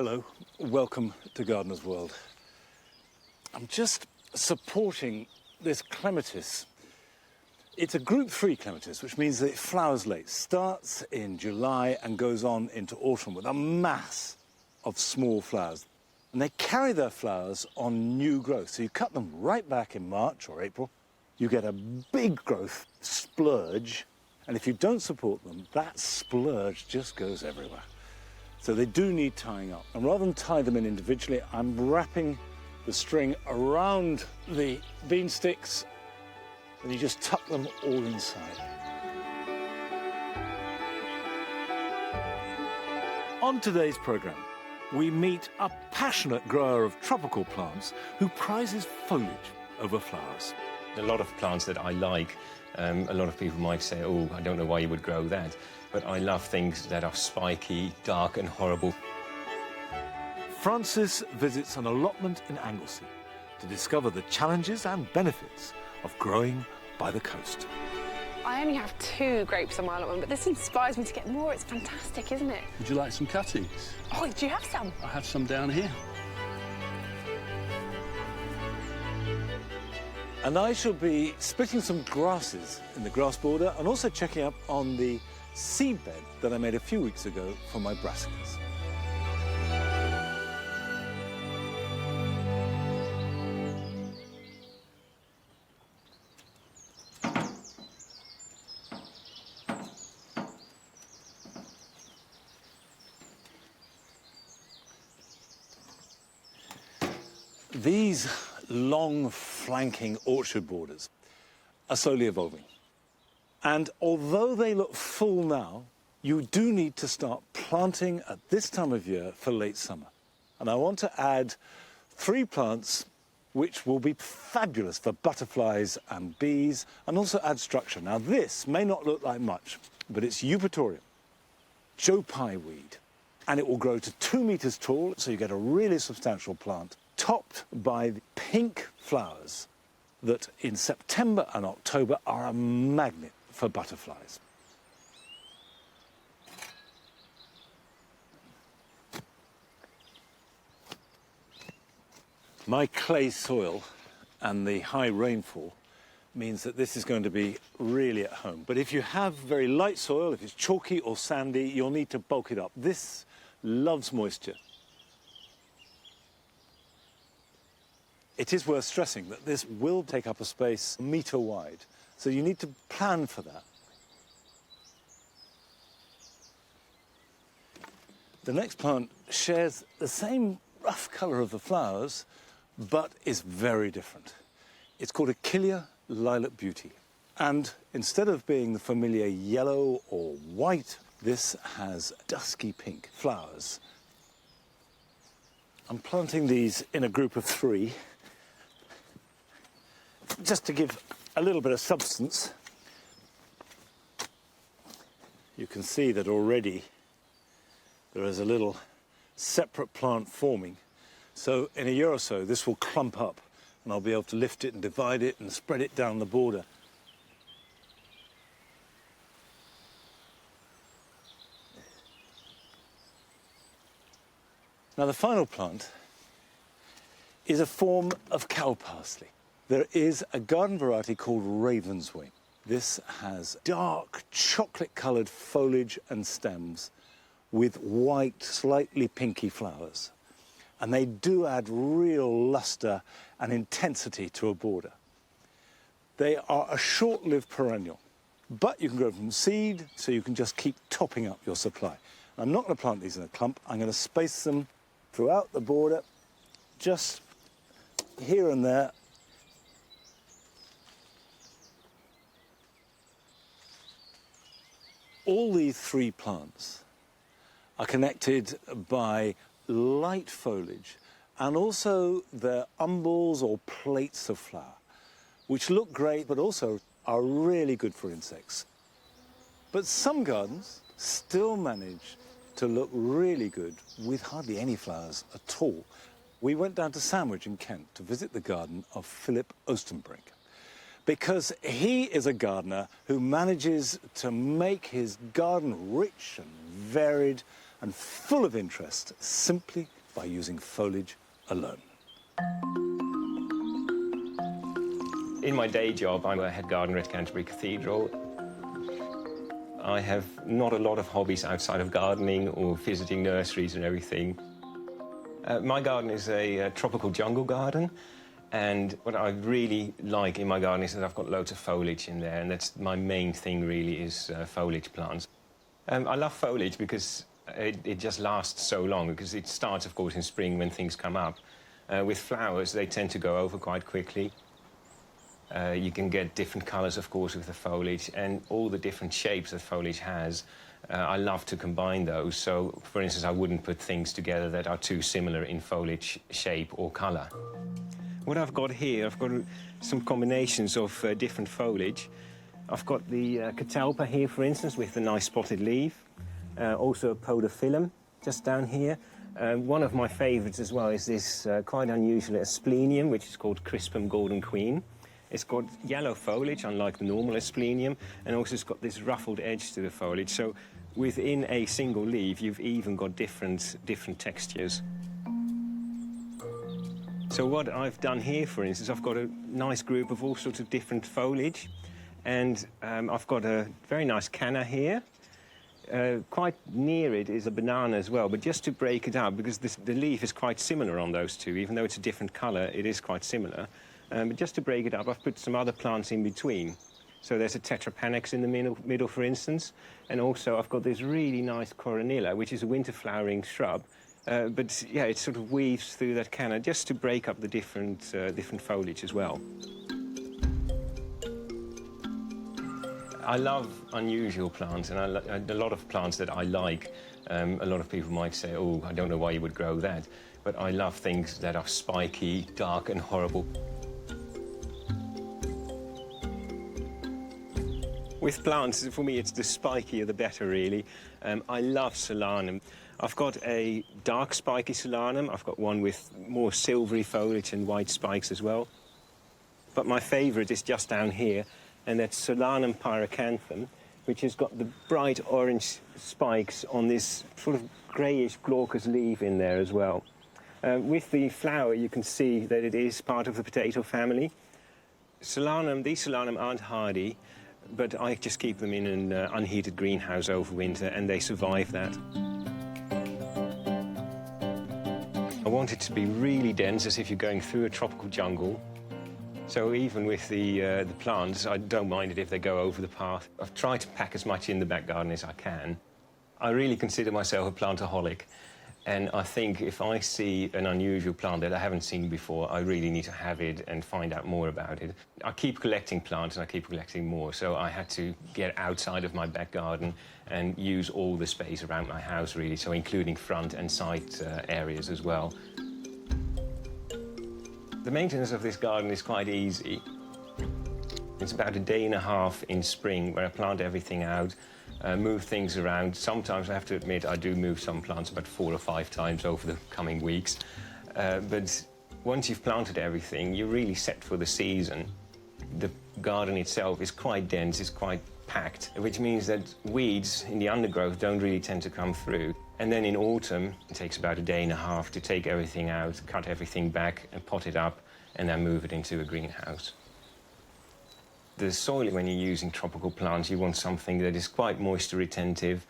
Hello, welcome to Gardener's World. I'm just supporting this clematis. It's a group 3 clematis, which means that it flowers late, starts in July and goes on into autumn with a mass of small flowers. And they carry their flowers on new growth. So you cut them right back in March or April, you get a big growth splurge, and if you don't support them, that splurge just goes everywhere. So they do need tying up. And rather than tie them in individually, I'm wrapping the string around the bean sticks, and you just tuck them all inside. On today's programme, we meet a passionate grower of tropical plants who prizes foliage over flowers. A lot of plants that I like, a lot of people might say, oh, I don't know why you would grow that. But I love things that are spiky, dark and horrible. Francis visits an allotment in Anglesey to discover the challenges and benefits of growing by the coast. I only have 2 grapes on my allotment, but this inspires me to get more. It's fantastic, isn't it? Would you like some cuttings? Oh, do you have some? I have some down here. And I shall be splitting some grasses in the grass border and also checking up on the seed bed that I made a few weeks ago for my brassicas. These long flanking orchard borders are slowly evolving. And although they look full now, you do need to start planting at this time of year for late summer. And I want to add 3 plants which will be fabulous for butterflies and bees, and also add structure. Now this may not look like much, but it's Eupatorium, Joe Pye weed, and it will grow to 2 meters tall, so you get a really substantial plant, topped by the pink flowers that in September and October are a magnet for butterflies. My clay soil and the high rainfall means that this is going to be really at home. But if you have very light soil, if it's chalky or sandy, you'll need to bulk it up. This loves moisture. It is worth stressing that this will take up a space a metre wide, so you need to plan for that. The next plant shares the same rough colour of the flowers, but is very different. It's called Achillea Lilac Beauty, and instead of being the familiar yellow or white, this has dusky pink flowers. I'm planting these in a group of 3. Just to give a little bit of substance. You can see that already there is a little separate plant forming. So in a year or so, this will clump up and I'll be able to lift it and divide it and spread it down the border. Now the final plant is a form of cow parsley. There is a garden variety called Ravenswing. This has dark, chocolate-coloured foliage and stems with white, slightly pinky flowers. And they do add real lustre and intensity to a border. They are a short-lived perennial, but you can grow from seed, so you can just keep topping up your supply. I'm not going to plant these in a clump. I'm going to space them throughout the border, just here and there. All these 3 plants are connected by light foliage and also their umbels or plates of flower, which look great but also are really good for insects. But some gardens still manage to look really good with hardly any flowers at all. We went down to Sandwich in Kent to visit the garden of Philip Ostenbrink, because he is a gardener who manages to make his garden rich and varied and full of interest simply by using foliage alone. In my day job, I'm a head gardener at Canterbury Cathedral. I have not a lot of hobbies outside of gardening or visiting nurseries and everything. My garden is a tropical jungle garden, and what I really like in my garden is that I've got loads of foliage in there, and that's my main thing really, is foliage plants. I love foliage because it just lasts so long, because it starts, of course, in spring when things come up. With flowers, they tend to go over quite quickly. You can get different colours, of course, with the foliage, and all the different shapes that foliage has. I love to combine those. So, for instance, I wouldn't put things together that are too similar in foliage, shape or colour. What I've got here, I've got some combinations of different foliage. I've got the catalpa here, for instance, with the nice spotted leaf. Also a podophyllum, just down here. One of my favourites as well is this quite unusual asplenium, which is called Crispum golden queen. It's got yellow foliage, unlike the normal asplenium, and also it's got this ruffled edge to the foliage. So within a single leaf, you've even got different textures. So what I've done here, for instance, I've got a nice group of all sorts of different foliage, and I've got a very nice canna here. Quite near it is a banana as well, but just to break it up, because the leaf is quite similar on those two, even though it's a different colour, it is quite similar. But just to break it up, I've put some other plants in between. So there's a tetrapanax in the middle, for instance, and also I've got this really nice coronilla, which is a winter-flowering shrub. But yeah, it sort of weaves through that canna just to break up the different foliage as well. I love unusual plants, and a lot of plants that I like. A lot of people might say, oh, I don't know why you would grow that, but I love things that are spiky, dark and horrible. With plants, for me, it's the spikier the better, really. I love solanum. I've got a dark spiky solanum. I've got one with more silvery foliage and white spikes as well. But my favourite is just down here, and that's Solanum pyrocanthum, which has got the bright orange spikes on this sort of greyish glaucous leaf in there as well. With the flower, you can see that it is part of the potato family. These solanum aren't hardy, but I just keep them in an unheated greenhouse over winter, and they survive that. I want it to be really dense, as if you're going through a tropical jungle. So even with the plants, I don't mind it if they go over the path. I've tried to pack as much in the back garden as I can. I really consider myself a plantaholic, and I think if I see an unusual plant that I haven't seen before, I really need to have it and find out more about it. I keep collecting plants, and I keep collecting more, so I had to get outside of my back garden and use all the space around my house, really, so including front and side areas as well. The maintenance of this garden is quite easy. It's about a day and a half in spring where I plant everything out, move things around. Sometimes, I have to admit, I do move some plants about 4 or 5 times over the coming weeks. But once you've planted everything, you're really set for the season. The garden itself is quite dense, it's quite packed, which means that weeds in the undergrowth don't really tend to come through. And then in autumn, it takes about a day and a half to take everything out, cut everything back and pot it up, and then move it into a greenhouse. The soil, when you're using tropical plants, you want something that is quite moisture retentive,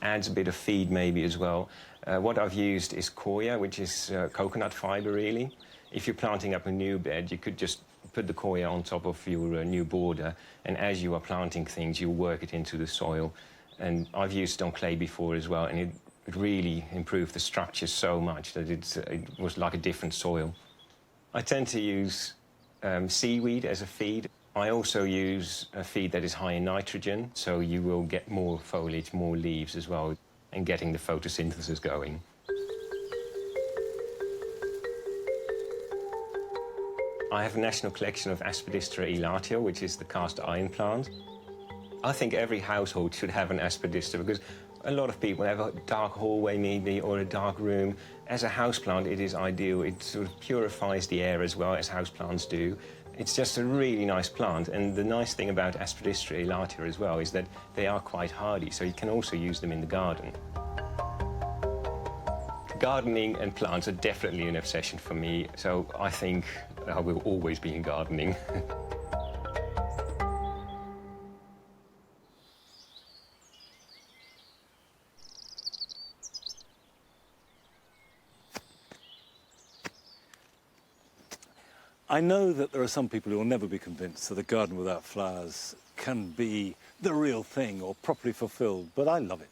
adds a bit of feed maybe as well. What I've used is coir, which is coconut fibre, really. If you're planting up a new bed, you could just put the coir on top of your new border, and as you are planting things, you work it into the soil. And I've used it on clay before as well, and it really improved the structure so much that it was like a different soil. I tend to use seaweed as a feed. I also use a feed that is high in nitrogen, so you will get more foliage, more leaves as well, and getting the photosynthesis going. I have a national collection of Aspidistra elatio, which is the cast iron plant. I think every household should have an Aspidistra, because a lot of people have a dark hallway maybe, or a dark room. As a houseplant, it is ideal. It sort of purifies the air as well, as houseplants do. It's just a really nice plant, and the nice thing about Aspidistra elatio as well is that they are quite hardy, so you can also use them in the garden. Gardening and plants are definitely an obsession for me, so I think I will always be in gardening. I know that there are some people who will never be convinced that a garden without flowers can be the real thing or properly fulfilled, but I love it.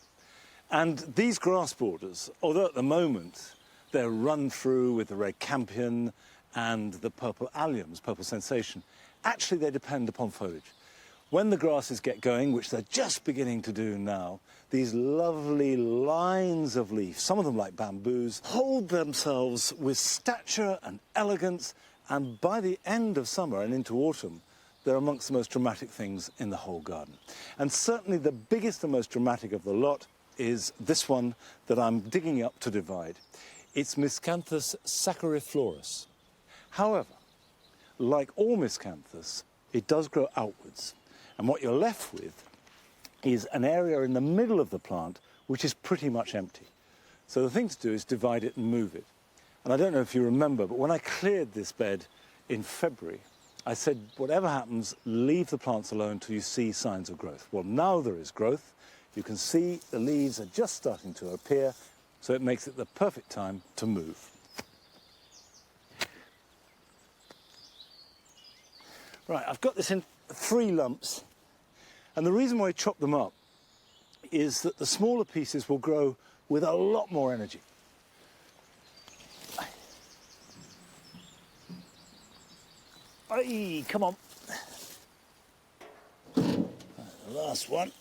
And these grass borders, although at the moment they're run through with the red campion and the purple alliums, purple sensation, actually they depend upon foliage. When the grasses get going, which they're just beginning to do now, these lovely lines of leaf, some of them like bamboos, hold themselves with stature and elegance, and by the end of summer and into autumn, they're amongst the most dramatic things in the whole garden. And certainly the biggest and most dramatic of the lot is this one that I'm digging up to divide. It's Miscanthus sacchariflorus. However, like all miscanthus, it does grow outwards. And what you're left with is an area in the middle of the plant which is pretty much empty. So the thing to do is divide it and move it. And I don't know if you remember, but when I cleared this bed in February, I said, whatever happens, leave the plants alone till you see signs of growth. Well, now there is growth. You can see the leaves are just starting to appear, so it makes it the perfect time to move. Right, I've got this in 3 lumps, and the reason why I chop them up is that the smaller pieces will grow with a lot more energy. Hey, come on. The last one.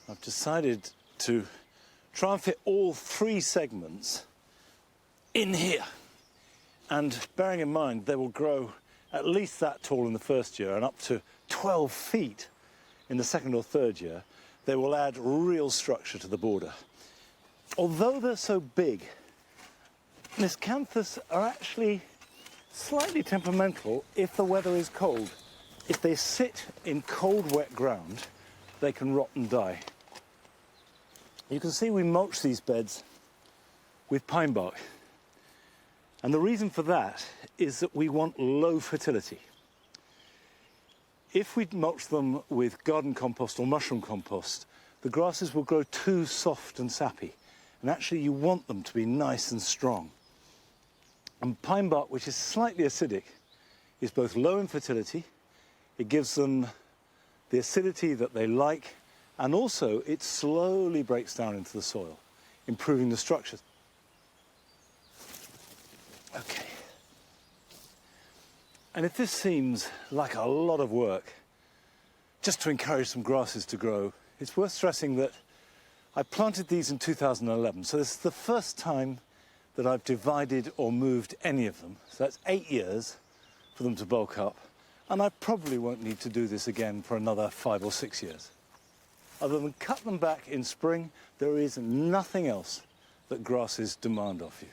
I've decided to try and fit all 3 segments in here. And bearing in mind they will grow at least that tall in the first year and up to 12 feet in the second or third year, they will add real structure to the border. Although they're so big, miscanthus are actually slightly temperamental if the weather is cold. If they sit in cold, wet ground, they can rot and die. You can see we mulch these beds with pine bark. And the reason for that is that we want low fertility. If we mulch them with garden compost or mushroom compost, the grasses will grow too soft and sappy. And actually you want them to be nice and strong. And pine bark, which is slightly acidic, is both low in fertility, it gives them the acidity that they like, and also it slowly breaks down into the soil, improving the structure. Okay. And if this seems like a lot of work, just to encourage some grasses to grow, it's worth stressing that I planted these in 2011, so this is the first time that I've divided or moved any of them. So that's 8 years for them to bulk up, and I probably won't need to do this again for another 5 or 6 years. Other than cut them back in spring, there is nothing else that grasses demand of you.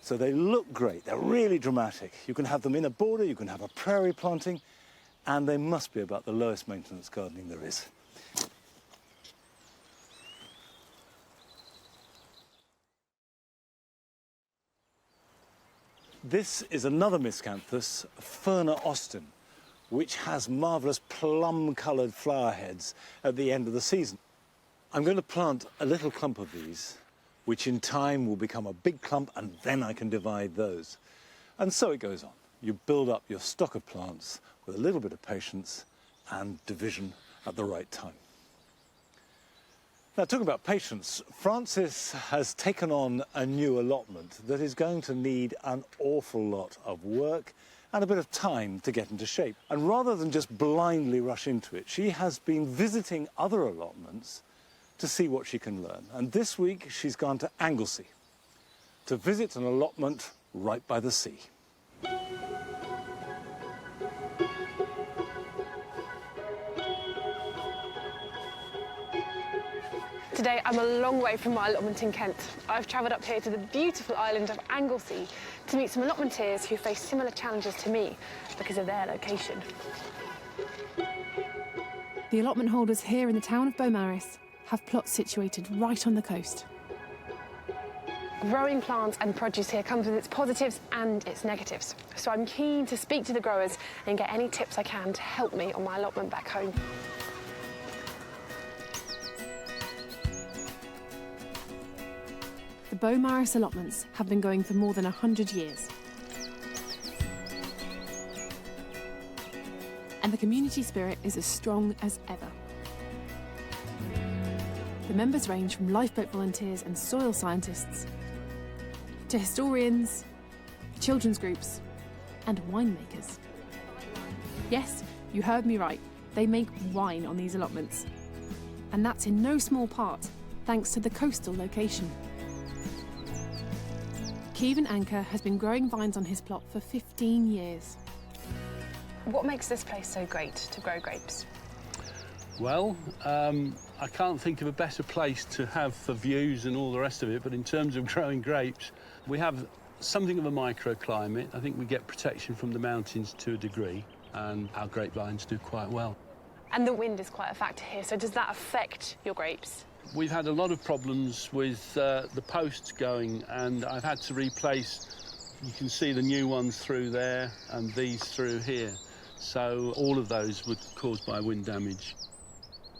So they look great, they're really dramatic. You can have them in a border, you can have a prairie planting, and they must be about the lowest maintenance gardening there is. This is another miscanthus, Ferna Austin, which has marvellous plum-coloured flower heads at the end of the season. I'm going to plant a little clump of these, which in time will become a big clump, and then I can divide those. And so it goes on. You build up your stock of plants with a little bit of patience and division at the right time. Now, talking about patience, Francis has taken on a new allotment that is going to need an awful lot of work and a bit of time to get into shape. And rather than just blindly rush into it, she has been visiting other allotments to see what she can learn. And this week she's gone to Anglesey to visit an allotment right by the sea. Today I'm a long way from my allotment in Kent. I've travelled up here to the beautiful island of Anglesey to meet some allotmenteers who face similar challenges to me because of their location. The allotment holders here in the town of Beaumaris have plots situated right on the coast. Growing plants and produce here comes with its positives and its negatives. So I'm keen to speak to the growers and get any tips I can to help me on my allotment back home. The Beaumaris allotments have been going for more than 100 years. And the community spirit is as strong as ever. The members range from lifeboat volunteers and soil scientists to historians, children's groups, and winemakers. Yes, you heard me right. They make wine on these allotments. And that's in no small part thanks to the coastal location. Kevin Anker has been growing vines on his plot for 15 years. What makes this place so great to grow grapes? Well, I can't think of a better place to have for views and all the rest of it, but in terms of growing grapes, we have something of a microclimate. I think we get protection from the mountains to a degree, and our grapevines do quite well. And the wind is quite a factor here, so does that affect your grapes? We've had a lot of problems with the posts going, and I've had to replace, you can see the new ones through there and these through here. So all of those were caused by wind damage.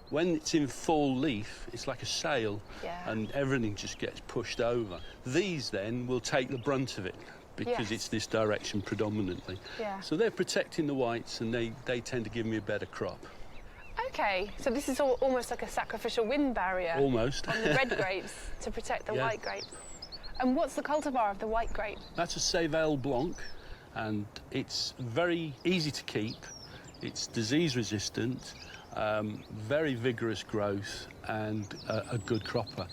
When it's in full leaf, it's like a sail, and everything just gets pushed over. These then will take the brunt of it because it's this direction predominantly. So they're protecting the whites, and they tend to give me a better crop. OK, so this is almost like a sacrificial wind barrier. Almost. On the red grapes to protect the white grape. And what's the cultivar of the white grape? That's a Céval Blanc, and it's very easy to keep. It's disease resistant. Very vigorous growth and a good cropper.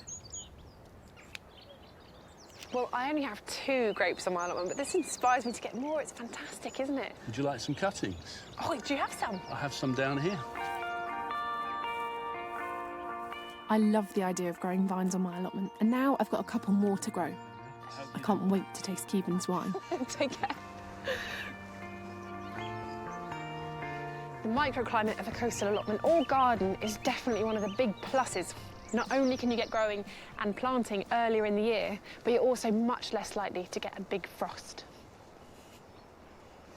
Well, I only have 2 grapes on my allotment, but this inspires me to get more. It's fantastic, isn't it? Would you like some cuttings? Oh, do you have some? I have some down here. I love the idea of growing vines on my allotment, and now I've got a couple more to grow. I can't wait to taste Kevin's wine. Take care. The microclimate of a coastal allotment or garden is definitely one of the big pluses. Not only can you get growing and planting earlier in the year, but you're also much less likely to get a big frost.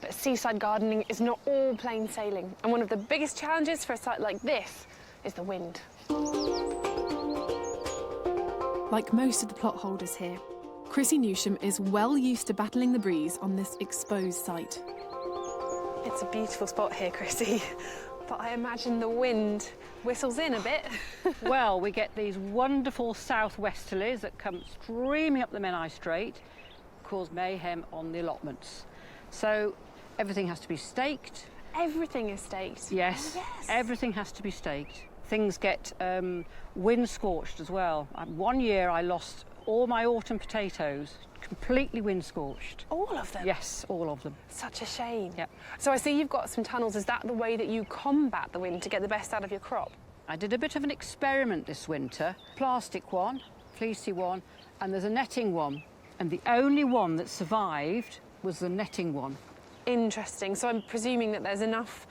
But seaside gardening is not all plain sailing, and one of the biggest challenges for a site like this is the wind. Like most of the plot holders here, Chrissy Newsham is well used to battling the breeze on this exposed site. It's a beautiful spot here, Chrissy, but I imagine the wind whistles in a bit. Well, we get these wonderful southwesterlies that come streaming up the Menai Strait, cause mayhem on the allotments. So everything has to be staked. Everything is staked? Yes, oh, yes. Everything has to be staked. Things get wind-scorched as well. One year I lost all my autumn potatoes, completely wind-scorched. All of them? Yes, all of them. Such a shame. Yep. So I see you've got some tunnels. Is that the way that you combat the wind to get the best out of your crop? I did a bit of an experiment this winter. Plastic one, fleecy one, and there's a netting one. And the only one that survived was the netting one. Interesting. So I'm presuming that there's enough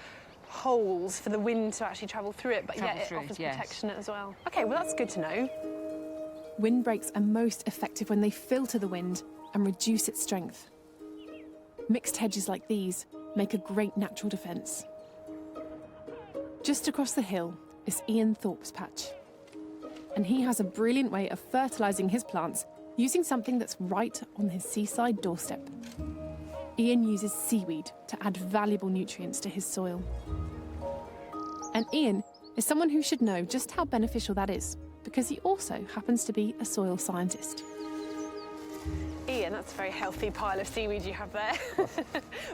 holes for the wind to actually travel through it, but yet it offers protection as well. OK, well, that's good to know. Windbreaks are most effective when they filter the wind and reduce its strength. Mixed hedges like these make a great natural defence. Just across the hill is Ian Thorpe's patch. And he has a brilliant way of fertilising his plants using something that's right on his seaside doorstep. Ian uses seaweed to add valuable nutrients to his soil. And Ian is someone who should know just how beneficial that is, because he also happens to be a soil scientist. Ian, that's a very healthy pile of seaweed you have there.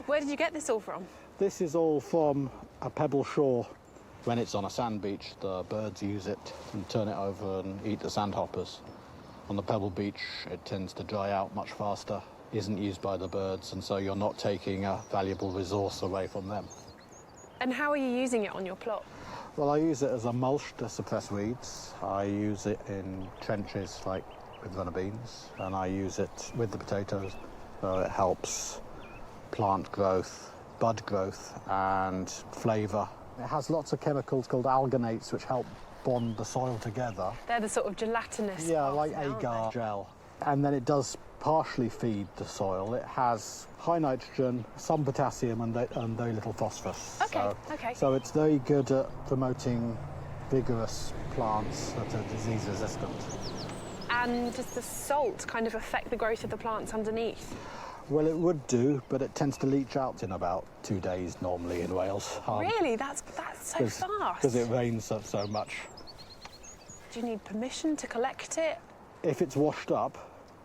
Where did you get this all from? This is all from a pebble shore. When it's on a sand beach, the birds use it and turn it over and eat the sandhoppers. On the pebble beach, it tends to dry out much faster, isn't used by the birds, and so you're not taking a valuable resource away from them. And how are you using it on your plot? Well, I use it as a mulch to suppress weeds. I use it in trenches, like with runner beans, and I use it with the potatoes. So it helps plant growth, bud growth, and flavour It has lots of chemicals called alganates which help bond the soil together. They're the sort of gelatinous Yeah, parts, like aren't agar they? gel. And then it does partially feed the soil. It has high nitrogen, some potassium and very little phosphorus. Okay, okay. So it's very good at promoting vigorous plants that are disease resistant. And does the salt kind of affect the growth of the plants underneath? Well, it would do, but it tends to leach out in about 2 days normally in Wales. Really? That's so fast. Because it rains so much. Do you need permission to collect it? If it's washed up,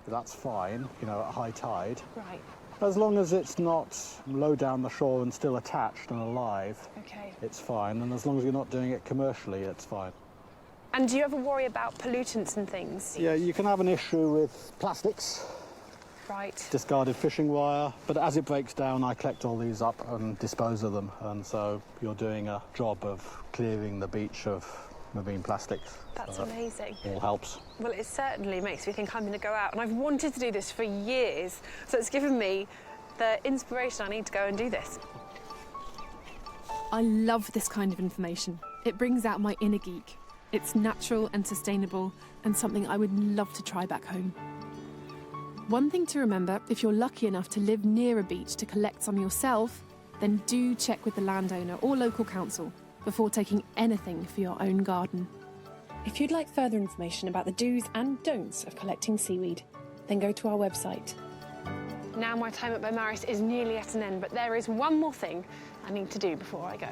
that's fine, you know, at high tide. Right. As long as it's not low down the shore and still attached and alive, Okay. it's fine. And as long as you're not doing it commercially, it's fine. And do you ever worry about pollutants and things? Yeah, you can have an issue with plastics, Right. discarded fishing wire, but as it breaks down, I collect all these up and dispose of them. And so you're doing a job of clearing the beach of marine plastics. That's amazing. All helps. Well, it certainly makes me think I'm going to go out, and I've wanted to do this for years, so it's given me the inspiration I need to go and do this. I love this kind of information. It brings out my inner geek. It's natural and sustainable, and something I would love to try back home. One thing to remember, if you're lucky enough to live near a beach to collect some yourself, then do check with the landowner or local council before taking anything for your own garden. If you'd like further information about the do's and don'ts of collecting seaweed, then go to our website. Now my time at Beaumaris is nearly at an end, but there is one more thing I need to do before I go.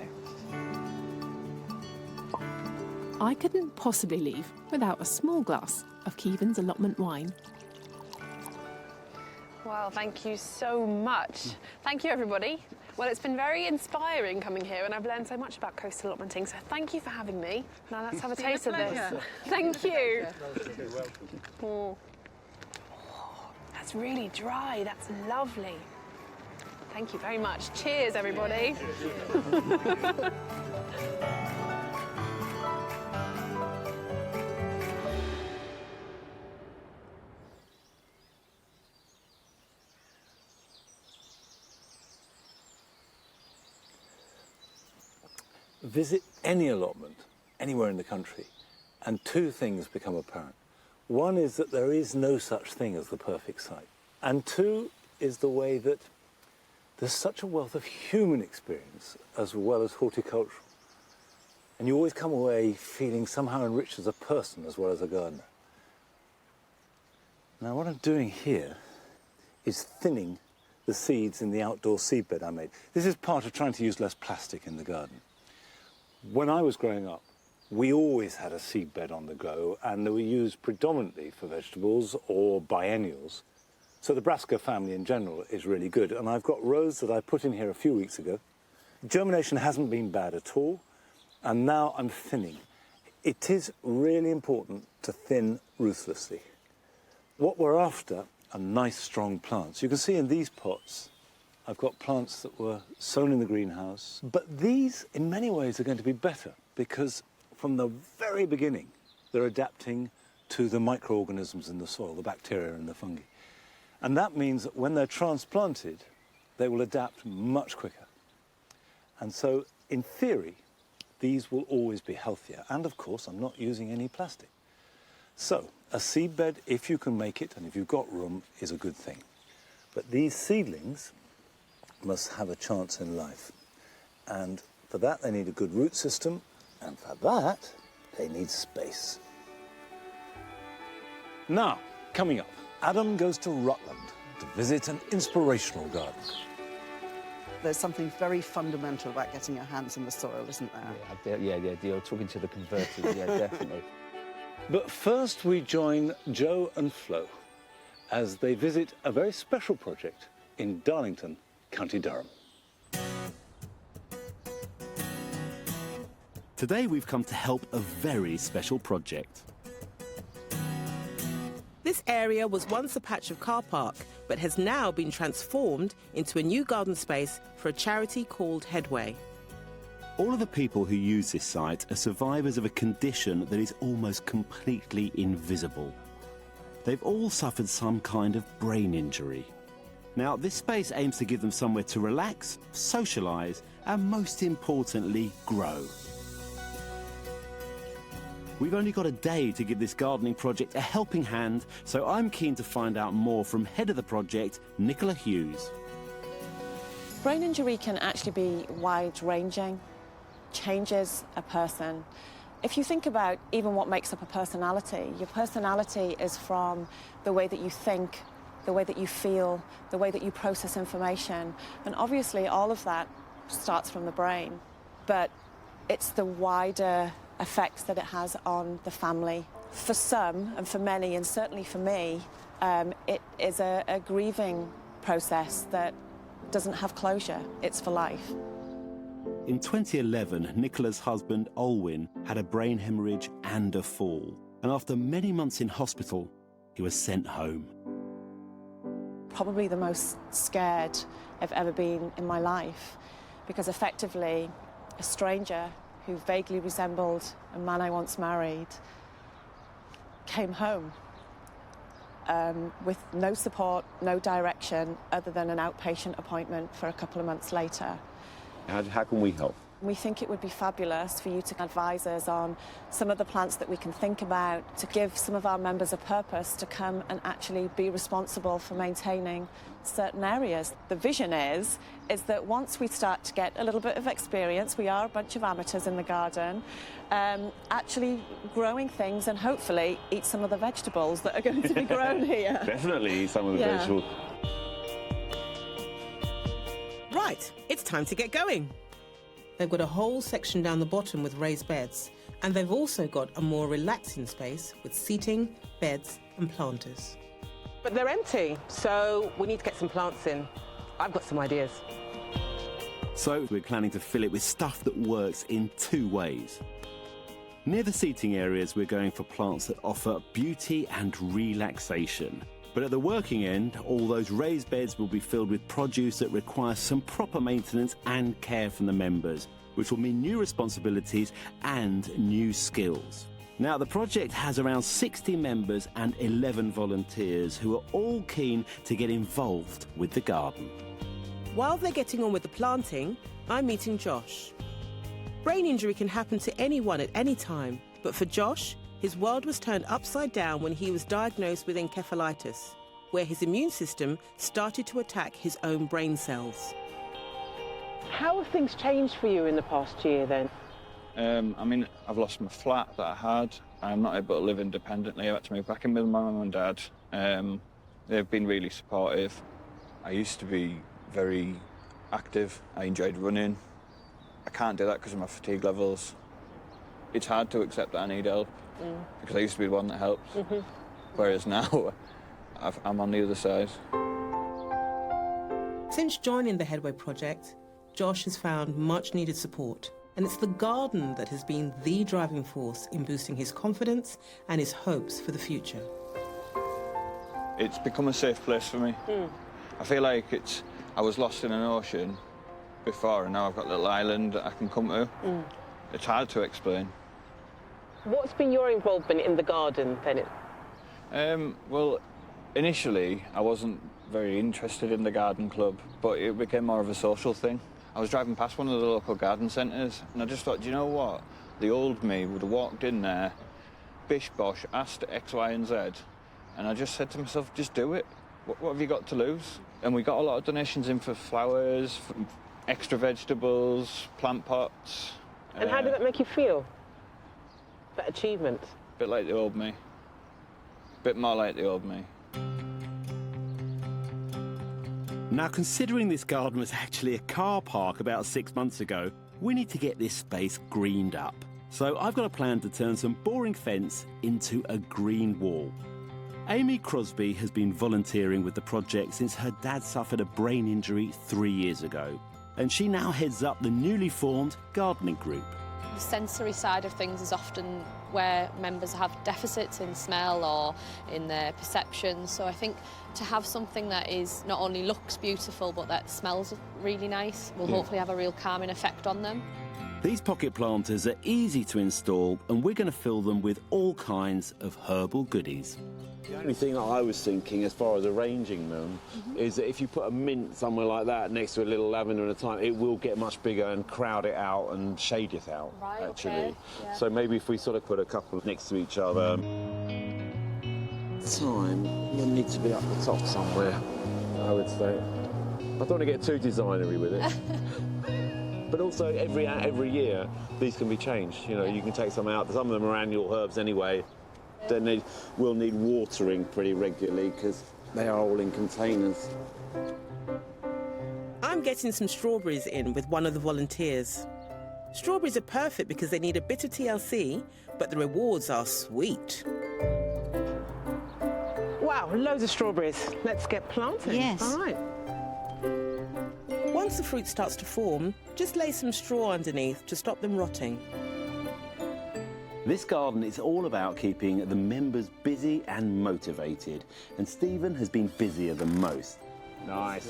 I couldn't possibly leave without a small glass of Keevan's allotment wine. Well, thank you so much. Thank you, everybody. Well, it's been very inspiring coming here, and I've learned so much about coastal allotmenting, so thank you for having me. Now let's have a taste of this. Thank you. Oh. That's really dry. That's lovely. Thank you very much. Cheers, everybody. Visit any allotment anywhere in the country, and two things become apparent. One is that there is no such thing as the perfect site, and two is the way that there's such a wealth of human experience as well as horticultural. And you always come away feeling somehow enriched as a person as well as a gardener. Now, what I'm doing here is thinning the seeds in the outdoor seedbed I made. This is part of trying to use less plastic in the garden. When I was growing up, we always had a seedbed on the go, and they were used predominantly for vegetables or biennials. So the brassica family in general is really good. And I've got rows that I put in here a few weeks ago. Germination hasn't been bad at all, and now I'm thinning. It is really important to thin ruthlessly. What we're after are nice, strong plants. You can see in these pots, I've got plants that were sown in the greenhouse, but these in many ways are going to be better because from the very beginning they're adapting to the microorganisms in the soil, the bacteria and the fungi. And that means that when they're transplanted, they will adapt much quicker. And so, in theory, these will always be healthier. And of course, I'm not using any plastic. So, a seedbed, if you can make it and if you've got room, is a good thing. But these seedlings must have a chance in life. And for that, they need a good root system. And for that, they need space. Now, coming up, Adam goes to Rutland to visit an inspirational garden. There's something very fundamental about getting your hands in the soil, isn't there? Yeah, you're talking to the converted, yeah, definitely. But first we join Joe and Flo as they visit a very special project in Darlington, County Durham. Today we've come to help a very special project. This area was once a patch of car park, but has now been transformed into a new garden space for a charity called Headway. All of the people who use this site are survivors of a condition that is almost completely invisible. They've all suffered some kind of brain injury. Now, this space aims to give them somewhere to relax, socialise, and most importantly, grow. We've only got a day to give this gardening project a helping hand, so I'm keen to find out more from head of the project, Nicola Hughes. Brain injury can actually be wide-ranging, changes a person. If you think about even what makes up a personality, your personality is from the way that you think, the way that you feel, the way that you process information. And obviously all of that starts from the brain, but it's the wider effects that it has on the family. For some, and for many, and certainly for me, it is a grieving process that doesn't have closure. It's for life. In 2011, Nicola's husband, Olwyn, had a brain hemorrhage and a fall. And after many months in hospital, he was sent home. Probably the most scared I've ever been in my life, because effectively, a stranger who vaguely resembled a man I once married came home with no support, no direction, other than an outpatient appointment for a couple of months later. How can we help? We think it would be fabulous for you to advise us on some of the plants that we can think about, to give some of our members a purpose to come and actually be responsible for maintaining certain areas. The vision is that once we start to get a little bit of experience, we are a bunch of amateurs in the garden, actually growing things and hopefully eat some of the vegetables that are going to be grown here. Definitely eat some of the vegetables. Right, it's time to get going. They've got a whole section down the bottom with raised beds, and they've also got a more relaxing space with seating, beds and planters. But they're empty, so we need to get some plants in. I've got some ideas. So we're planning to fill it with stuff that works in two ways. Near the seating areas, we're going for plants that offer beauty and relaxation. But at the working end, all those raised beds will be filled with produce that require some proper maintenance and care from the members, which will mean new responsibilities and new skills. Now, the project has around 60 members and 11 volunteers who are all keen to get involved with the garden. While they're getting on with the planting, I'm meeting Josh. Brain injury can happen to anyone at any time, but for Josh, his world was turned upside down when he was diagnosed with encephalitis, where his immune system started to attack his own brain cells. How have things changed for you in the past year then? I mean, I've lost my flat that I had. I'm not able to live independently. I had to move back in with my mum and dad. They've been really supportive. I used to be very active. I enjoyed running. I can't do that because of my fatigue levels. It's hard to accept that I need help. Because I used to be the one that helps, whereas now I'm on the other side. Since joining the Headway project, Josh has found much needed support, and it's the garden that has been the driving force in boosting his confidence and his hopes for the future. It's become a safe place for me. I feel like I was lost in an ocean before, and now I've got a little island that I can come to. It's hard to explain. What's been your involvement in the garden then? Well, initially I wasn't very interested in the garden club, but it became more of a social thing. I was driving past one of the local garden centres and I just thought, do you know what? The old me would have walked in there, bish bosh, asked X, Y and Z, and I just said to myself, just do it. What have you got to lose? And we got a lot of donations in for flowers, for extra vegetables, plant pots. And how did that make you feel? That achievement? A bit like the old me. A bit more like the old me. Now, considering this garden was actually a car park about 6 months ago, we need to get this space greened up. So I've got a plan to turn some boring fence into a green wall. Amy Crosby has been volunteering with the project since her dad suffered a brain injury 3 years ago. And she now heads up the newly formed gardening group. The sensory side of things is often where members have deficits in smell or in their perception. So I think to have something that is not only looks beautiful but that smells really nice will hopefully have a real calming effect on them. These pocket planters are easy to install, and we're going to fill them with all kinds of herbal goodies. The only thing I was thinking as far as arranging them is that if you put a mint somewhere like that next to a little lavender and a thyme, it will get much bigger and crowd it out and shade it out, actually. Okay. Yeah. So maybe if we sort of put a couple next to each other. Thyme will need to be up the top somewhere, I would say. I don't want to get too designery with it. But also, every year, these can be changed. You know, you can take some out. Some of them are annual herbs anyway. Then they will need watering pretty regularly because they are all in containers. I'm getting some strawberries in with one of the volunteers. Strawberries are perfect because they need a bit of TLC, but the rewards are sweet. Wow, loads of strawberries. Let's get planting. Yes. All right. Once the fruit starts to form, just lay some straw underneath to stop them rotting. This garden is all about keeping the members busy and motivated, and Stephen has been busier than most. Nice.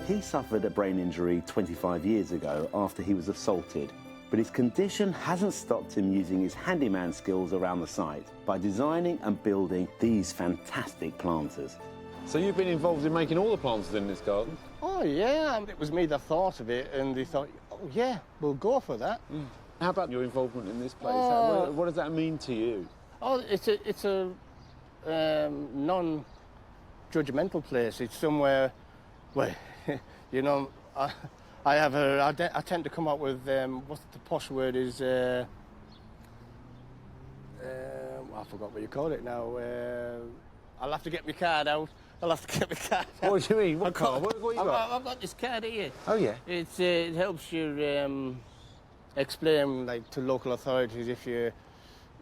He suffered a brain injury 25 years ago after he was assaulted, but his condition hasn't stopped him using his handyman skills around the site by designing and building these fantastic planters. So you've been involved in making all the planters in this garden? Oh, yeah. It was me that thought of it, and they thought, oh, yeah, we'll go for that. How about your involvement in this place? What does that mean to you? Oh, it's a non-judgmental place. It's somewhere where, you know, I tend to come up with, what's the posh word is, I forgot what you call it now. I'll have to get my card out. What do you mean? What card? What you got? I've got this card here. Oh, yeah? It helps you explain, like, to local authorities if you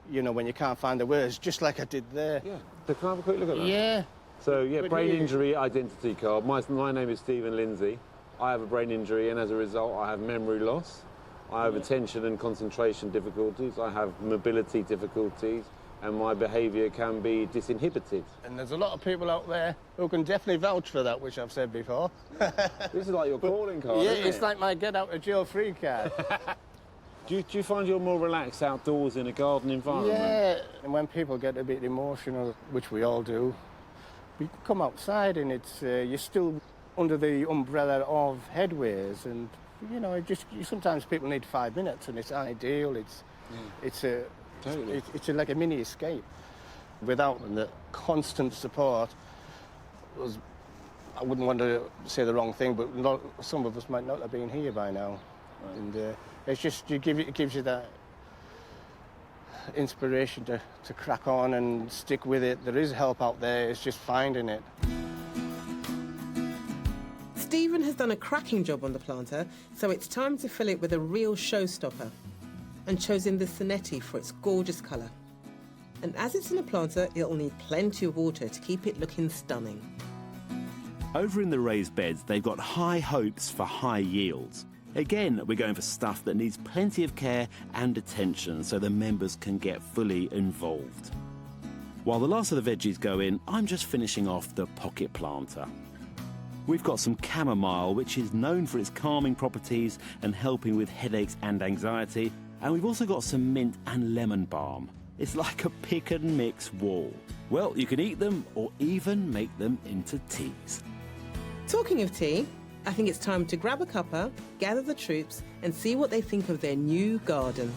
know, when you can't find the words, just like I did there. Yeah. So can I have a quick look at that? Yeah. So, yeah, brain injury identity card. My name is Stephen Lindsay. I have a brain injury, and as a result, I have memory loss. I have attention and concentration difficulties. I have mobility difficulties, and my behaviour can be disinhibited. And there's a lot of people out there who can definitely vouch for that, which I've said before. This is like your calling card, yeah, isn't it's it? like my get-out-of-jail-free card. Do you find you're more relaxed outdoors in a garden environment? Yeah, and when people get a bit emotional, which we all do, we come outside and it's you're still under the umbrella of headways, and you know, sometimes people need 5 minutes, and it's ideal. It's like a mini escape. Without the constant support, I wouldn't want to say the wrong thing, but some of us might not have been here by now. Right. And it's just it gives you that inspiration to crack on and stick with it. There is help out there. It's just finding it. Stephen has done a cracking job on the planter, so it's time to fill it with a real showstopper, and chosen the Sonetti for its gorgeous colour. And as it's in a planter, it'll need plenty of water to keep it looking stunning. Over in the raised beds, they've got high hopes for high yields. Again, we're going for stuff that needs plenty of care and attention so the members can get fully involved. While the last of the veggies go in, I'm just finishing off the pocket planter. We've got some chamomile, which is known for its calming properties and helping with headaches and anxiety. And we've also got some mint and lemon balm. It's like a pick and mix wall. Well, you can eat them or even make them into teas. Talking of tea, I think it's time to grab a cuppa, gather the troops, and see what they think of their new garden.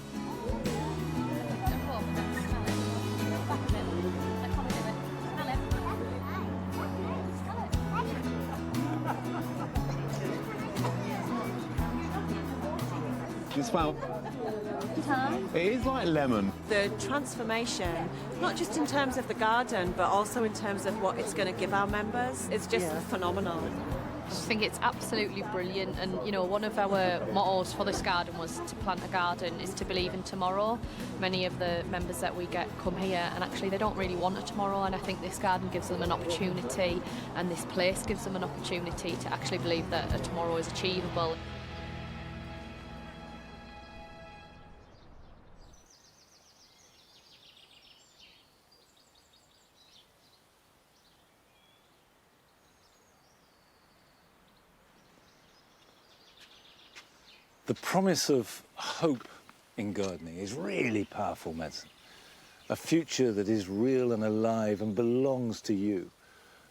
You smell? It is like lemon. The transformation, not just in terms of the garden, but also in terms of what it's going to give our members, is just phenomenal. I think it's absolutely brilliant, and you know, one of our mottos for this garden was to plant a garden is to believe in tomorrow. Many of the members that we get come here and actually they don't really want a tomorrow, and I think this garden gives them an opportunity, and this place gives them an opportunity to actually believe that a tomorrow is achievable. The promise of hope in gardening is really powerful medicine. A future that is real and alive and belongs to you.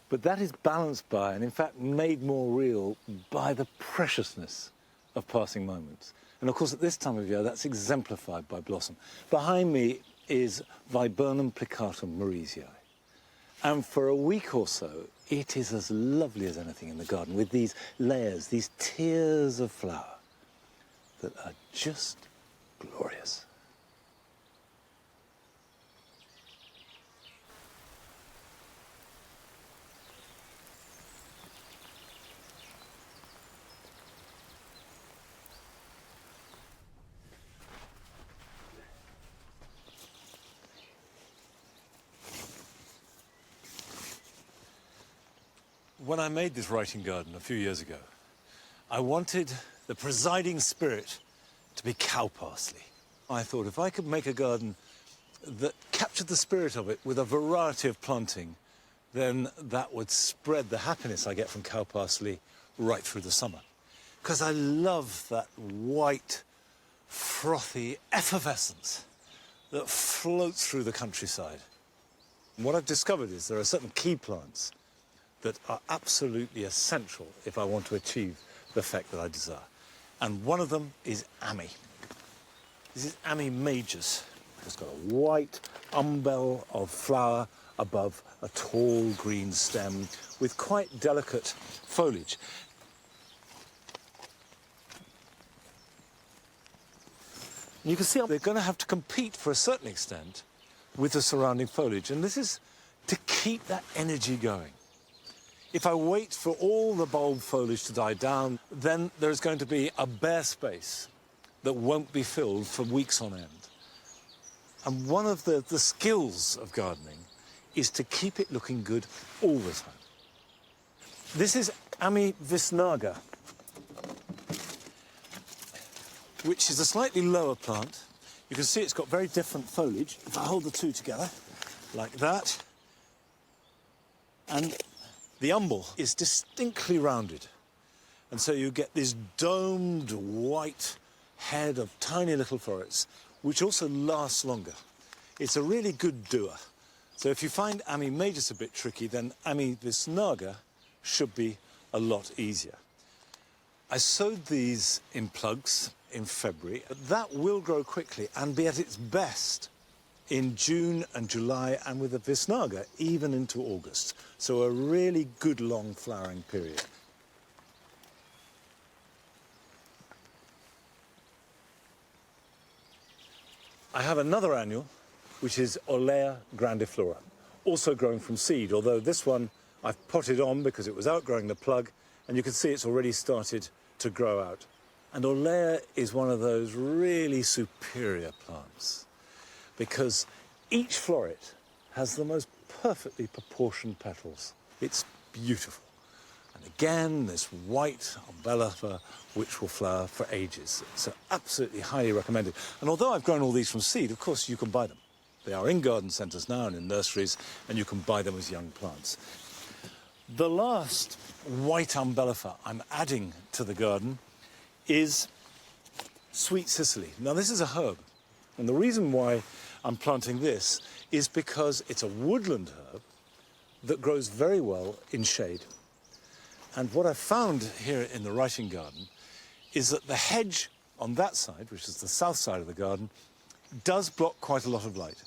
But that is balanced by, and in fact made more real, by the preciousness of passing moments. And of course at this time of year that's exemplified by blossom. Behind me is Viburnum plicatum Mauritii. And for a week or so it is as lovely as anything in the garden, with these layers, these tiers of flower that are just glorious. When I made this writing garden a few years ago, I wanted the presiding spirit to be cow parsley. I thought if I could make a garden that captured the spirit of it with a variety of planting, then that would spread the happiness I get from cow parsley right through the summer. Because I love that white, frothy effervescence that floats through the countryside. And what I've discovered is there are certain key plants that are absolutely essential if I want to achieve the effect that I desire. And one of them is Ami. This is Ami majus. It's got a white umbel of flower above a tall green stem with quite delicate foliage. And you can see they're going to have to compete for a certain extent with the surrounding foliage, and this is to keep that energy going. If I wait for all the bulb foliage to die down, then there's going to be a bare space that won't be filled for weeks on end. And one of the skills of gardening is to keep it looking good all the time. This is Ami visnaga, which is a slightly lower plant. You can see it's got very different foliage. If I hold the two together, like that, and the umbel is distinctly rounded. And so you get this domed white head of tiny little florets, which also lasts longer. It's a really good doer. So if you find Ami majus a bit tricky, then Ami visnaga should be a lot easier. I sowed these in plugs in February. That will grow quickly and be at its best in June and July, and with the visnaga even into August. So a really good long flowering period. I have another annual, which is Olea grandiflora, also growing from seed, although this one I've potted on because it was outgrowing the plug, and you can see it's already started to grow out. And Olea is one of those really superior plants, because each floret has the most perfectly proportioned petals. It's beautiful. And again, this white umbella which will flower for ages. So absolutely highly recommended. And although I've grown all these from seed, of course you can buy them. They are in garden centres now and in nurseries, and you can buy them as young plants. The last white umbella I'm adding to the garden is sweet Sicily. Now this is a herb, and the reason why I'm planting this is because it's a woodland herb that grows very well in shade. And what I've found here in the writing garden is that the hedge on that side, which is the south side of the garden, does block quite a lot of light.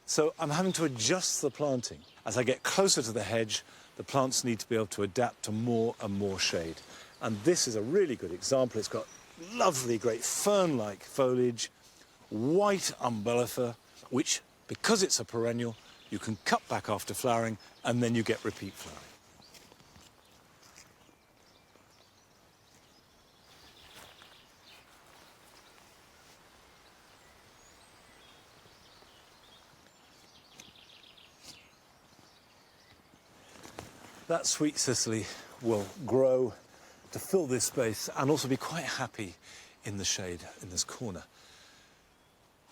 So I'm having to adjust the planting. As I get closer to the hedge, the plants need to be able to adapt to more and more shade. And this is a really good example. It's got lovely, great fern-like foliage, white umbella, which, because it's a perennial, you can cut back after flowering, and then you get repeat flowering. That sweet Sicily will grow to fill this space and also be quite happy in the shade in this corner.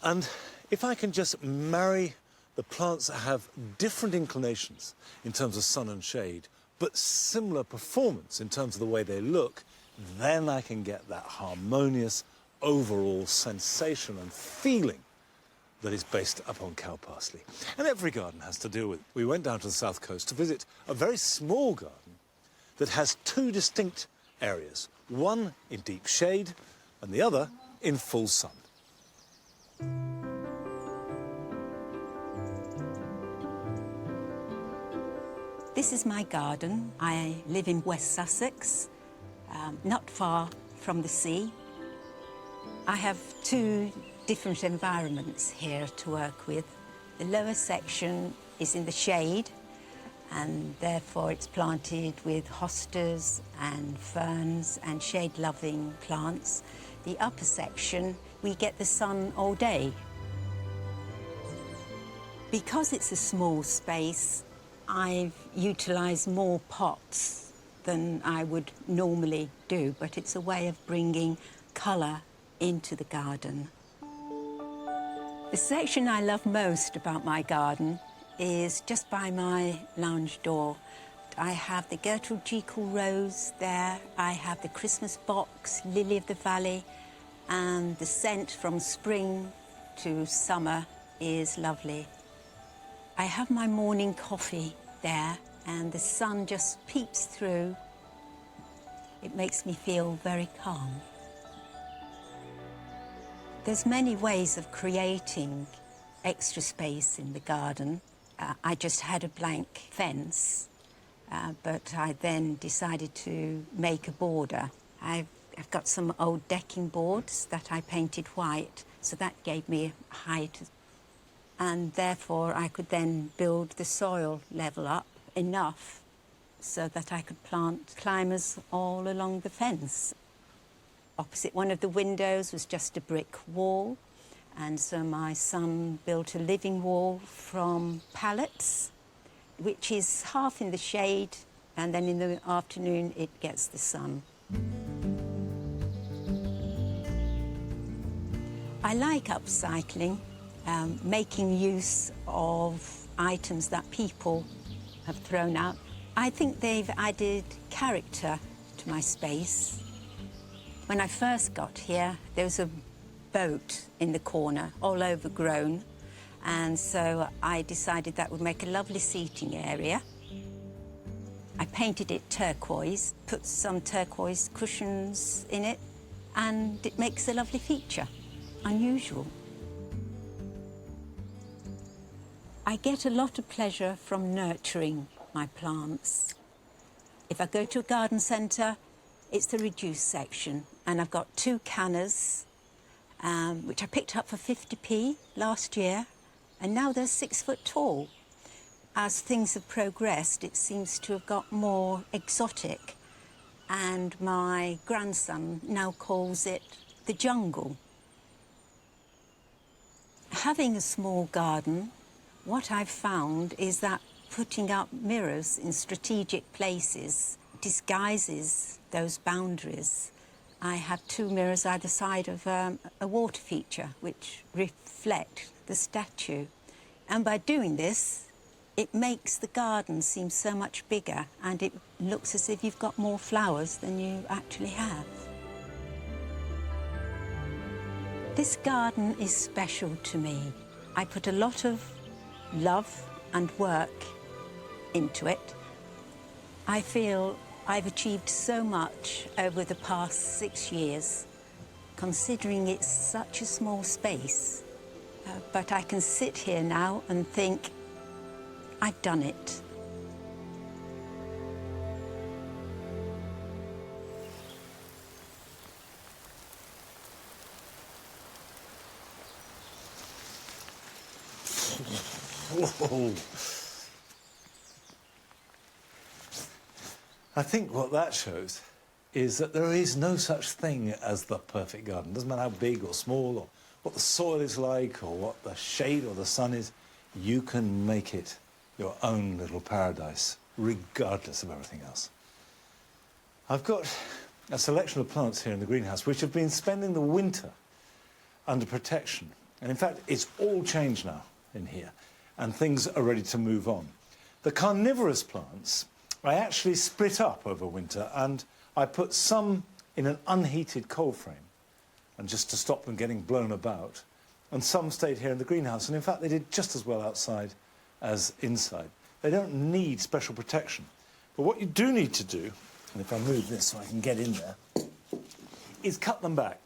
And if I can just marry the plants that have different inclinations in terms of sun and shade, but similar performance in terms of the way they look, then I can get that harmonious overall sensation and feeling that is based upon cow parsley. And every garden has to deal with it. We went down to the south coast to visit a very small garden that has two distinct areas, one in deep shade and the other in full sun. This is my garden. I live in West Sussex, not far from the sea. I have two different environments here to work with. The lower section is in the shade, and therefore it's planted with hostas and ferns and shade-loving plants. The upper section, we get the sun all day. Because it's a small space, I've utilised more pots than I would normally do, but it's a way of bringing colour into the garden. The section I love most about my garden is just by my lounge door. I have the Gertrude Jekyll rose there, I have the Christmas box, lily of the valley, and the scent from spring to summer is lovely. I have my morning coffee there, and the sun just peeps through. It makes me feel very calm. There's many ways of creating extra space in the garden. I just had a blank fence, but I then decided to make a border. I've got some old decking boards that I painted white, so that gave me height. And therefore, I could then build the soil level up enough so that I could plant climbers all along the fence. Opposite one of the windows was just a brick wall, and so my son built a living wall from pallets, which is half in the shade, and then in the afternoon it gets the sun. I like upcycling. Making use of items that people have thrown out. I think they've added character to my space. When I first got here, there was a boat in the corner, all overgrown, and so I decided that would make a lovely seating area. I painted it turquoise, put some turquoise cushions in it, and it makes a lovely feature. Unusual. I get a lot of pleasure from nurturing my plants. If I go to a garden centre, it's the reduced section, and I've got two cannas, which I picked up for 50p last year, and now they're 6 foot tall. As things have progressed, it seems to have got more exotic, and my grandson now calls it the jungle. Having a small garden, what I've found is that putting up mirrors in strategic places disguises those boundaries. I have two mirrors either side of a water feature which reflect the statue. And by doing this, it makes the garden seem so much bigger, and it looks as if you've got more flowers than you actually have. This garden is special to me. I put a lot of love and work into it. I feel I've achieved so much over the past 6 years, considering it's such a small space. But I can sit here now and think, I've done it. Whoa. I think what that shows is that there is no such thing as the perfect garden. Doesn't matter how big or small, or what the soil is like, or what the shade or the sun is, you can make it your own little paradise, regardless of everything else. I've got a selection of plants here in the greenhouse which have been spending the winter under protection. And in fact, it's all changed now in here, and things are ready to move on. The carnivorous plants I actually split up over winter, and I put some in an unheated cold frame, and just to stop them getting blown about. And some stayed here in the greenhouse, and in fact they did just as well outside as inside. They don't need special protection. But what you do need to do, and if I move this so I can get in there, is cut them back.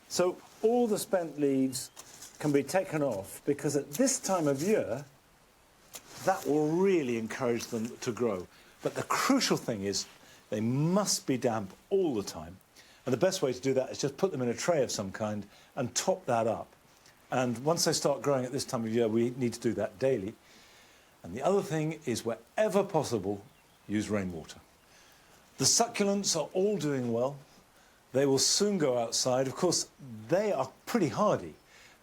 So all the spent leaves can be taken off, because at this time of year, that will really encourage them to grow. But the crucial thing is they must be damp all the time. And the best way to do that is just put them in a tray of some kind and top that up. And once they start growing at this time of year, we need to do that daily. And the other thing is, wherever possible, use rainwater. The succulents are all doing well. They will soon go outside. Of course, they are pretty hardy.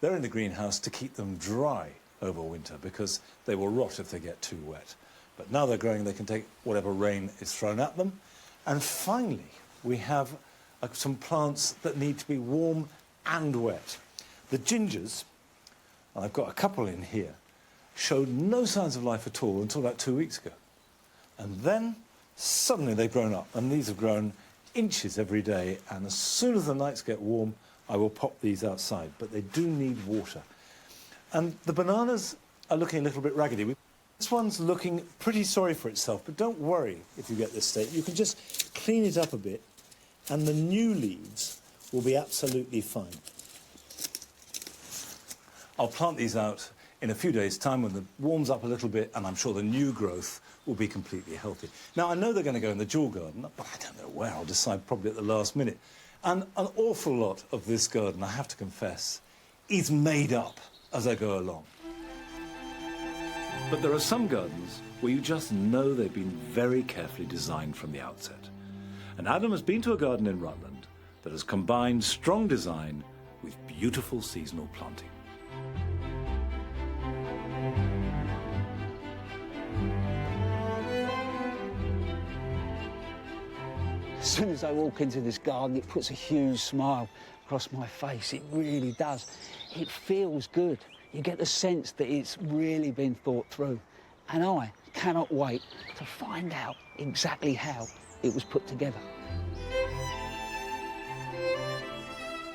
They're in the greenhouse to keep them dry over winter, because they will rot if they get too wet. But now they're growing, they can take whatever rain is thrown at them. And finally, we have some plants that need to be warm and wet. The gingers, and I've got a couple in here, showed no signs of life at all until about 2 weeks ago. And then suddenly they've grown up, and these have grown inches every day. And as soon as the nights get warm, I will pop these outside. But they do need water. And the bananas are looking a little bit raggedy. This one's looking pretty sorry for itself, but don't worry if you get this state. You can just clean it up a bit, and the new leaves will be absolutely fine. I'll plant these out in a few days' time when it warms up a little bit, and I'm sure the new growth will be completely healthy. Now, I know they're going to go in the jewel garden, but I don't know where. I'll decide probably at the last minute. And an awful lot of this garden, I have to confess, is made up as I go along. But there are some gardens where you just know they've been very carefully designed from the outset. And Adam has been to a garden in Rutland that has combined strong design with beautiful seasonal planting. As soon as I walk into this garden, it puts a huge smile across my face. It really does. It feels good. You get the sense that it's really been thought through. And I cannot wait to find out exactly how it was put together.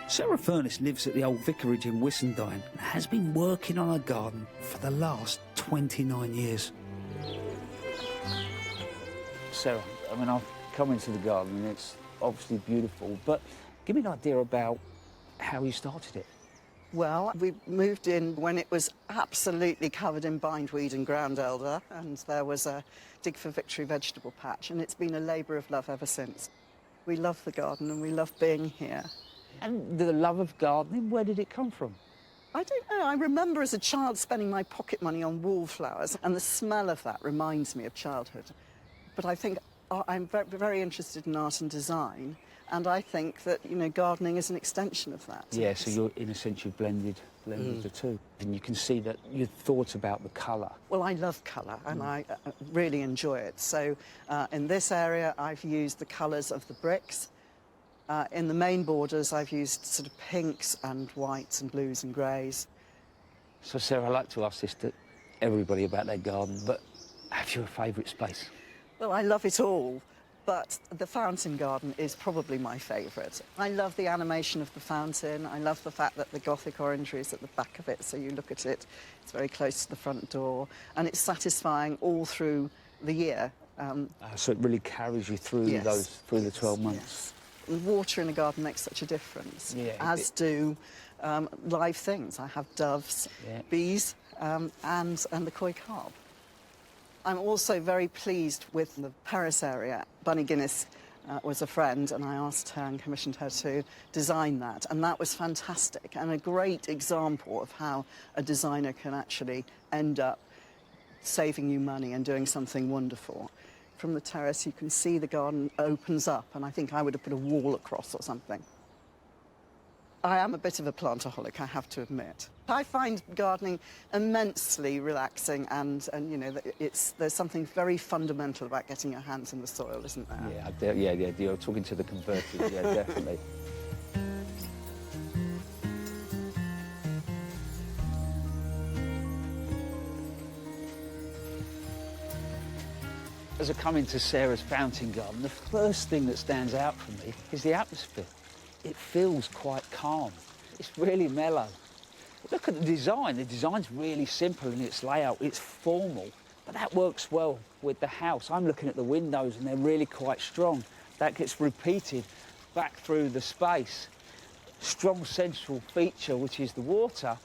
Sarah Furness lives at the old vicarage in Whissendine and has been working on her garden for the last 29 years. Sarah, I mean, I've come into the garden and it's obviously beautiful, but give me an idea about how you started it. Well, we moved in when it was absolutely covered in bindweed and ground elder, and there was a Dig for Victory vegetable patch, and it's been a labour of love ever since. We love the garden and we love being here. And the love of gardening, where did it come from? I don't know. I remember as a child spending my pocket money on wallflowers, and the smell of that reminds me of childhood. But I think I'm very interested in art and design, and I think that, you know, gardening is an extension of that. Yeah, so you're, in a sense, you've blended the two. And you can see that you've thought about the colour. Well, I love colour, and I really enjoy it. So in this area, I've used the colours of the bricks. In the main borders, I've used sort of pinks and whites and blues and greys. So, Sarah, I like to ask this to everybody about their garden, but have you a favourite space? Well, I love it all, but the fountain garden is probably my favourite. I love the animation of the fountain. I love the fact that the Gothic orangery is at the back of it, so you look at it, it's very close to the front door, and it's satisfying all through the year. So it really carries you through through the 12 months. Yes. And water in a garden makes such a difference, yeah, as do live things. I have doves, bees, and the koi carp. I'm also very pleased with the Paris area. Bunny Guinness was a friend, and I asked her and commissioned her to design that, and that was fantastic and a great example of how a designer can actually end up saving you money and doing something wonderful. From the terrace, you can see the garden opens up, and I think I would have put a wall across or something. I am a bit of a plantaholic, I have to admit. I find gardening immensely relaxing, and you know, there's something very fundamental about getting your hands in the soil, isn't there? Yeah, you're talking to the converted, yeah, definitely. As I come into Sarah's fountain garden, the first thing that stands out for me is the atmosphere. It feels quite calm. It's really mellow. Look at the design. The design's really simple in its layout. It's formal, but that works well with the house. I'm looking at the windows and they're really quite strong. That gets repeated back through the space. Strong central feature, which is the water,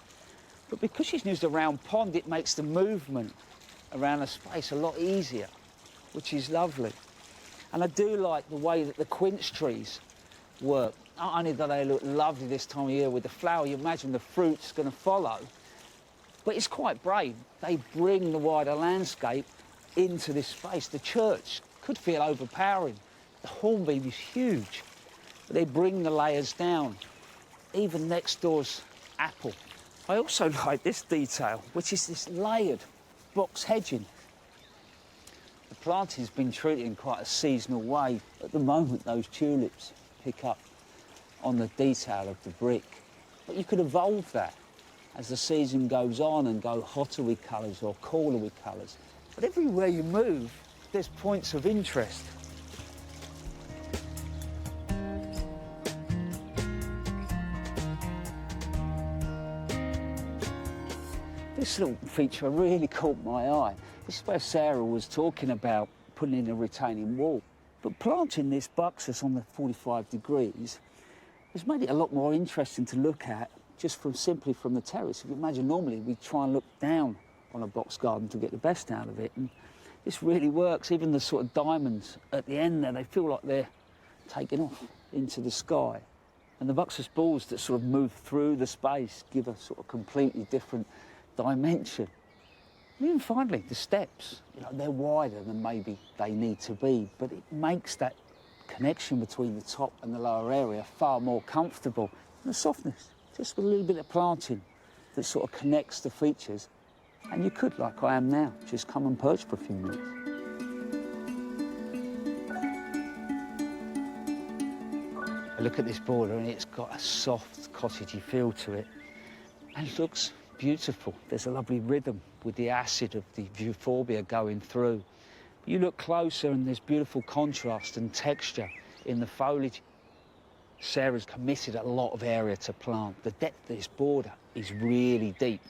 but because she's used a round pond, it makes the movement around the space a lot easier, which is lovely. And I do like the way that the quince trees work. Not only do they look lovely this time of year with the flower, you imagine the fruit's going to follow, but it's quite brave. They bring the wider landscape into this space. The church could feel overpowering. The hornbeam is huge, but they bring the layers down. Even next door's apple. I also like this detail, which is this layered box hedging. The planting's been treated in quite a seasonal way. At the moment, those tulips pick up on the detail of the brick. But you could evolve that as the season goes on and go hotter with colours or cooler with colours. But everywhere you move, there's points of interest. This little feature really caught my eye. This is where Sarah was talking about putting in a retaining wall. But planting this buxus on the 45 degrees has made it a lot more interesting to look at just simply from the terrace. If you imagine normally we try and look down on a box garden to get the best out of it, and this really works. Even the sort of diamonds at the end there, they feel like they're taking off into the sky. And the buxus balls that sort of move through the space give a sort of completely different dimension. And even finally, the steps, they're wider than maybe they need to be, but it makes that connection between the top and the lower area far more comfortable. And the softness, just with a little bit of planting that sort of connects the features. And you could, like I am now, just come and perch for a few minutes. I look at this border and it's got a soft, cottagey feel to it. And it looks beautiful. There's a lovely rhythm with the acid of the euphorbia going through. You look closer and there's beautiful contrast and texture in the foliage. Sarah's committed a lot of area to plant. The depth of this border is really deep.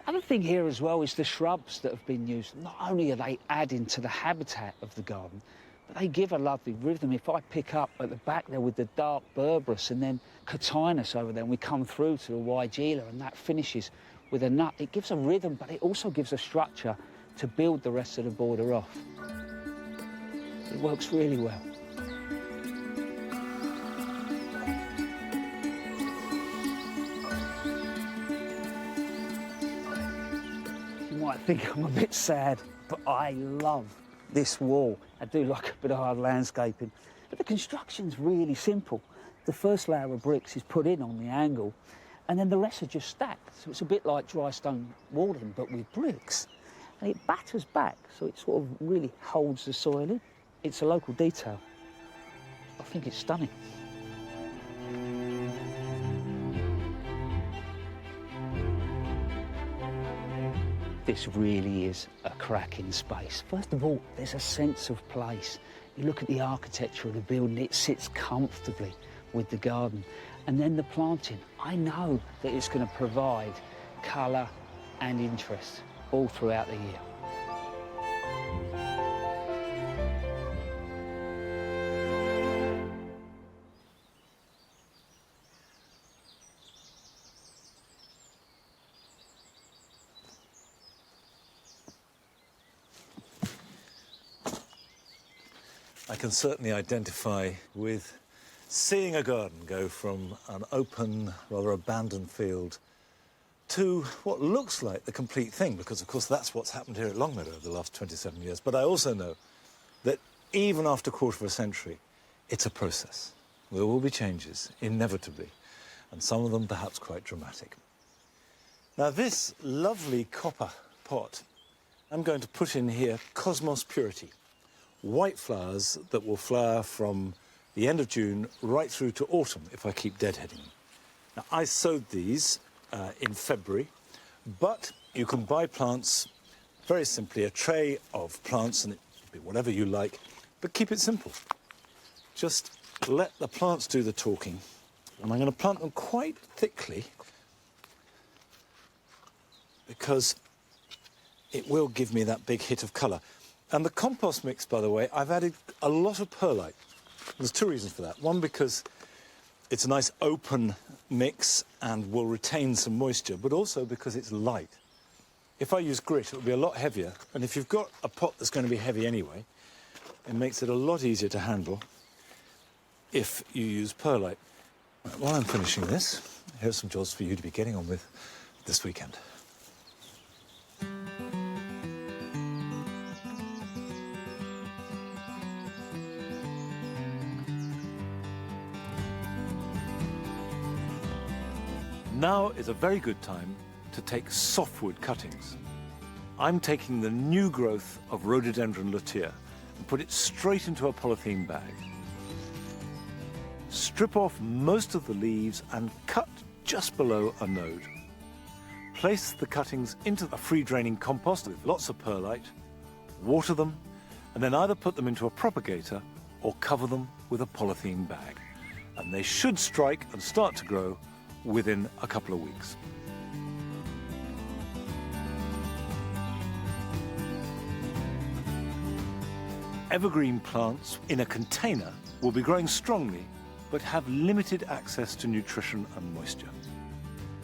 Other thing here as well is the shrubs that have been used. Not only are they adding to the habitat of the garden, but they give a lovely rhythm. If I pick up at the back there with the dark berberis and then cotinus over there, and we come through to the weigela and that finishes with a nut, it gives a rhythm, but it also gives a structure to build the rest of the border off. It works really well. You might think I'm a bit sad, but I love this wall. I do like a bit of hard landscaping. But the construction's really simple. The first layer of bricks is put in on the angle, and then the rest are just stacked. So it's a bit like dry stone walling, but with bricks. And it batters back, so it sort of really holds the soil in. It's a local detail. I think it's stunning. This really is a cracking space. First of all, there's a sense of place. You look at the architecture of the building, it sits comfortably with the garden. And then the planting, I know that it's going to provide colour and interest all throughout the year. I can certainly identify with seeing a garden go from an open, rather abandoned field to what looks like the complete thing, because, of course, that's what's happened here at Longmeadow over the last 27 years. But I also know that even after a quarter of a century, it's a process. There will be changes, inevitably, and some of them perhaps quite dramatic. Now, this lovely copper pot, I'm going to put in here Cosmos Purity, white flowers that will flower from the end of June right through to autumn if I keep deadheading them. Now, I sowed these in February, but you can buy plants very simply, a tray of plants, and be whatever you like, but keep it simple. Just let the plants do the talking. And I'm going to plant them quite thickly because it will give me that big hit of colour. And the compost mix, by the way, I've added a lot of perlite. There's two reasons for that. One, because it's a nice open mix and will retain some moisture, but also because it's light. If I use grit, it will be a lot heavier. And if you've got a pot that's going to be heavy anyway, it makes it a lot easier to handle if you use perlite. Right, while I'm finishing this, here's some jobs for you to be getting on with this weekend. Now is a very good time to take softwood cuttings. I'm taking the new growth of rhododendron lutea and put it straight into a polythene bag. Strip off most of the leaves and cut just below a node. Place the cuttings into a free-draining compost with lots of perlite, water them, and then either put them into a propagator or cover them with a polythene bag. And they should strike and start to grow within a couple of weeks. Evergreen plants in a container will be growing strongly but have limited access to nutrition and moisture.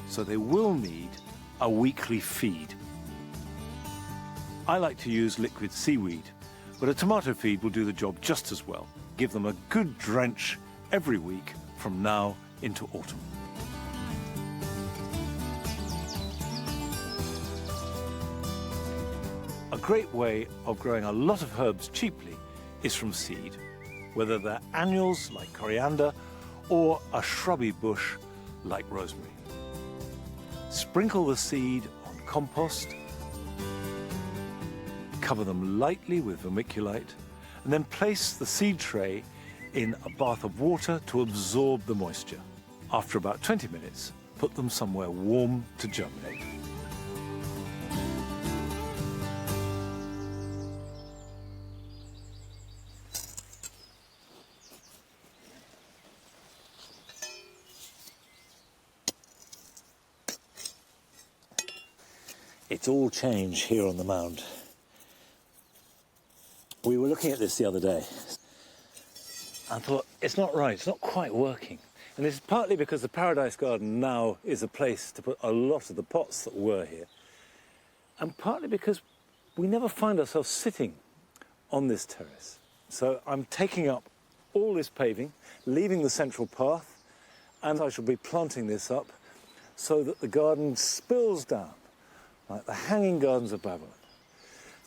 So they will need a weekly feed. I like to use liquid seaweed, but a tomato feed will do the job just as well. Give them a good drench every week from now into autumn. A great way of growing a lot of herbs cheaply is from seed, whether they're annuals like coriander or a shrubby bush like rosemary. Sprinkle the seed on compost, cover them lightly with vermiculite, and then place the seed tray in a bath of water to absorb the moisture. After about 20 minutes, put them somewhere warm to germinate. It's all changed here on the mound. We were looking at this the other day. I thought, it's not right, it's not quite working. And this is partly because the Paradise Garden now is a place to put a lot of the pots that were here. And partly because we never find ourselves sitting on this terrace. So I'm taking up all this paving, leaving the central path, and I shall be planting this up so that the garden spills down like the Hanging Gardens of Babylon.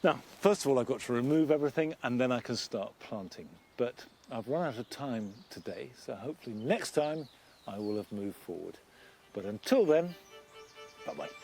Now, first of all, I've got to remove everything and then I can start planting. But I've run out of time today, so hopefully next time I will have moved forward. But until then, bye-bye.